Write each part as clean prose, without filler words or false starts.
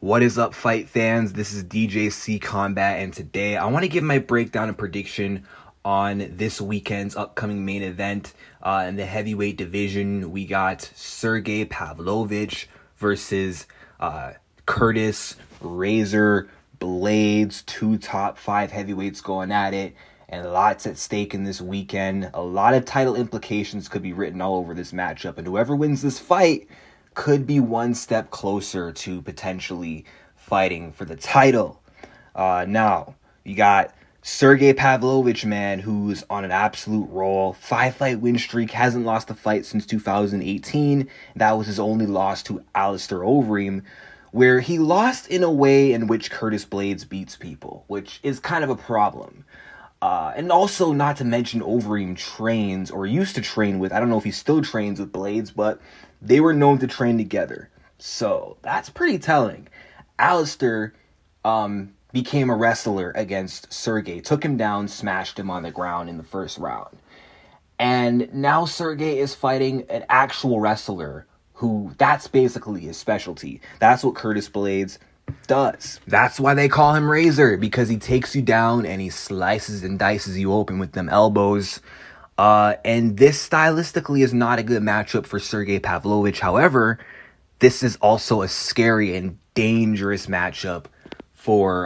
What is up, fight fans? This is DJC Combat, and today I want to give my breakdown and prediction on this weekend's upcoming main event. In the heavyweight division, we got Sergei Pavlovich versus Curtis Razor Blaydes, two top 5 heavyweights going at it, and lots at stake in this weekend. A lot of title implications could be written all over this matchup, and whoever wins this fight could be one step closer to potentially fighting for the title. Now, you got Sergei Pavlovich, man, who's on an absolute roll. 5-fight win streak, hasn't lost a fight since 2018. That was his only loss to Alistair Overeem, where he lost in a way in which Curtis Blaydes beats people, which is kind of a problem. And also, not to mention, Overeem trains, or used to train with, I don't know if he still trains with Blaydes, but they were known to train together. So, that's pretty telling. Alistair became a wrestler against Sergei, took him down, smashed him on the ground in the first round. And now Sergei is fighting an actual wrestler who, that's basically his specialty. That's what Curtis Blaydes does. That's why they call him Razor, because he takes you down and he slices and dices you open with them elbows. And this stylistically is not a good matchup for Sergei Pavlovich. However, this is also a scary and dangerous matchup for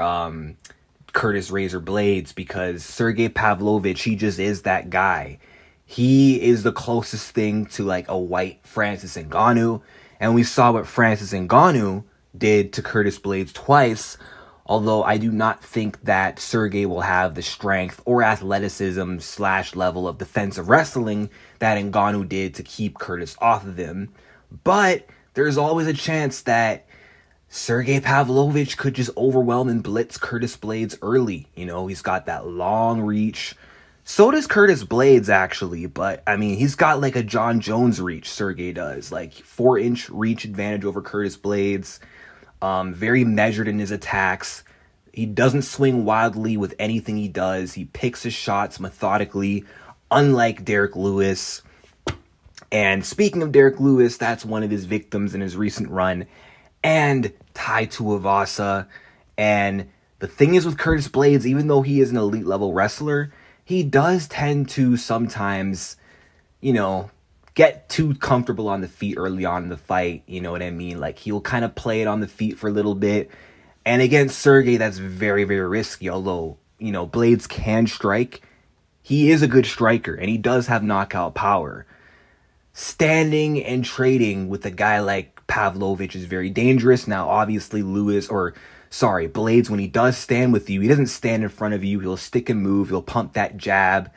Curtis Razor Blaydes, because Sergei Pavlovich, he just is that guy. He is the closest thing to like a white Francis Ngannou, and we saw what Francis Ngannou did to Curtis Blaydes twice, although I do not think that Sergei will have the strength or athleticism / level of defensive wrestling that Ngannou did to keep Curtis off of him. But there's always a chance that Sergei Pavlovich could just overwhelm and blitz Curtis Blaydes early. You know, he's got that long reach. So does Curtis Blaydes, actually, but I mean, he's got like a John Jones reach, Sergei does. Like 4-inch reach advantage over Curtis Blaydes. Very measured in his attacks. He doesn't swing wildly with anything he does. He picks his shots methodically, unlike Derek Lewis. And speaking of Derek Lewis, that's one of his victims in his recent run. And Tai Tuivasa. And the thing is with Curtis Blaydes, even though he is an elite level wrestler, he does tend to sometimes, you know, get too comfortable on the feet early on in the fight. You know what I mean? Like, he'll kind of play it on the feet for a little bit. And against Sergei, that's very, very risky. Although, you know, Blaydes can strike. He is a good striker, and he does have knockout power. Standing and trading with a guy like Pavlovich is very dangerous. Now, obviously, Blaydes, when he does stand with you, he doesn't stand in front of you. He'll stick and move. He'll pump that jab.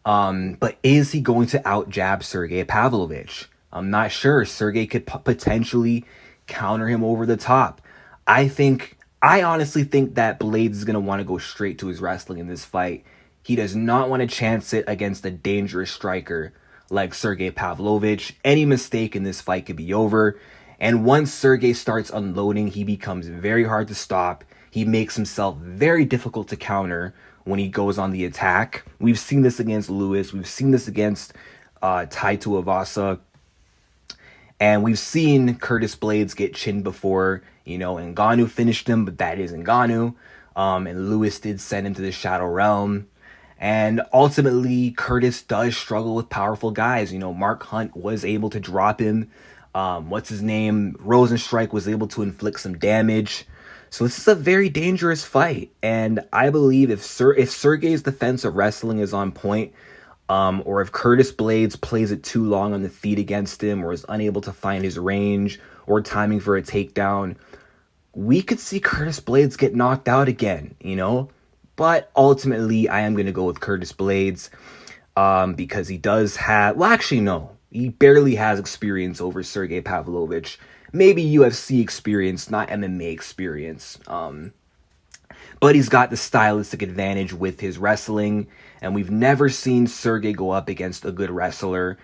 But is he going to out-jab Sergei Pavlovich? I'm not sure. Sergei could potentially counter him over the top. I honestly think that Blaydes is going to want to go straight to his wrestling in this fight. He does not want to chance it against a dangerous striker like Sergei Pavlovich. Any mistake in this fight could be over. And once Sergei starts unloading, he becomes very hard to stop. He makes himself very difficult to counter when he goes on the attack. We've seen this against Lewis. We've seen this against Tai Tuivasa. And we've seen Curtis Blaydes get chinned before. You know, Ngannou finished him, but that is Ngannou. And Lewis did send him to the Shadow Realm. And ultimately, Curtis does struggle with powerful guys. You know, Mark Hunt was able to drop him. Rosenstrike was able to inflict some damage. So this is a very dangerous fight. And I believe if Sergei's defensive wrestling is on point, or if Curtis Blaydes plays it too long on the feet against him, or is unable to find his range or timing for a takedown, we could see Curtis Blaydes get knocked out again, you know? But ultimately, I am going to go with Curtis Blaydes, because he does have... Well, actually, no. He barely has experience over Sergei Pavlovich. Maybe UFC experience, not MMA experience. But he's got the stylistic advantage with his wrestling. And we've never seen Sergei go up against a good wrestler.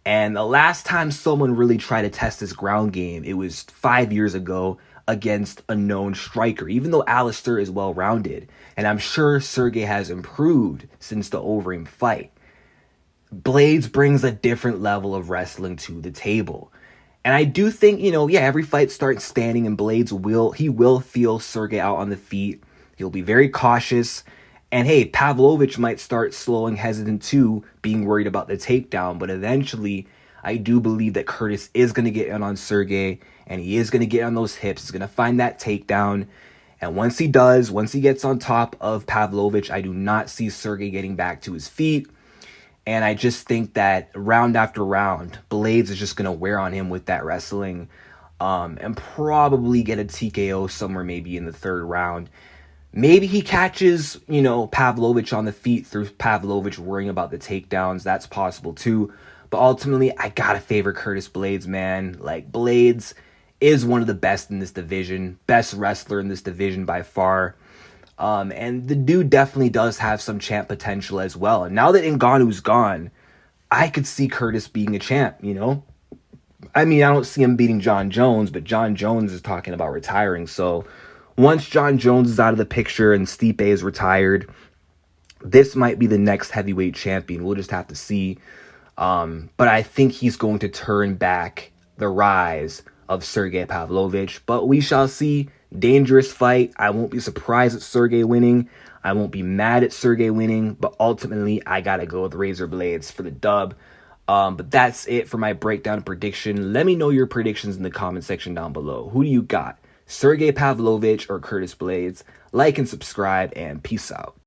And the last time someone really tried to test his ground game, it was 5 years ago against a known striker, even though Alistair is well-rounded. And I'm sure Sergei has improved since the Overeem fight. Blaydes brings a different level of wrestling to the table. And I do think, yeah, every fight starts standing and Blaydes will feel Sergei out on the feet. He'll be very cautious. And hey, Pavlovich might start slow and hesitant too, being worried about the takedown. But eventually, I do believe that Curtis is going to get in on Sergei, and he is going to get on those hips. He's going to find that takedown. And once he does, once he gets on top of Pavlovich, I do not see Sergei getting back to his feet. And I just think that round after round, Blaydes is just going to wear on him with that wrestling, and probably get a TKO somewhere maybe in the third round. Maybe he catches, Pavlovich on the feet through Pavlovich worrying about the takedowns. That's possible too. But ultimately, I gotta favor Curtis Blaydes, man. Like, Blaydes is one of the best in this division. Best wrestler in this division by far. And the dude definitely does have some champ potential as well. And now that Ngannou's gone, I could see Curtis being a champ, I mean, I don't see him beating John Jones, but John Jones is talking about retiring. So once John Jones is out of the picture and Stipe is retired, this might be the next heavyweight champion. We'll just have to see. But I think he's going to turn back the rise of Sergei Pavlovich. But we shall see. Dangerous fight. I won't be surprised at Sergei winning. I won't be mad at Sergei winning. But ultimately, I got to go with Razor Blaydes for the dub. But that's it for my breakdown and prediction. Let me know your predictions in the comment section down below. Who do you got? Sergei Pavlovich or Curtis Blaydes? Like and subscribe, and peace out.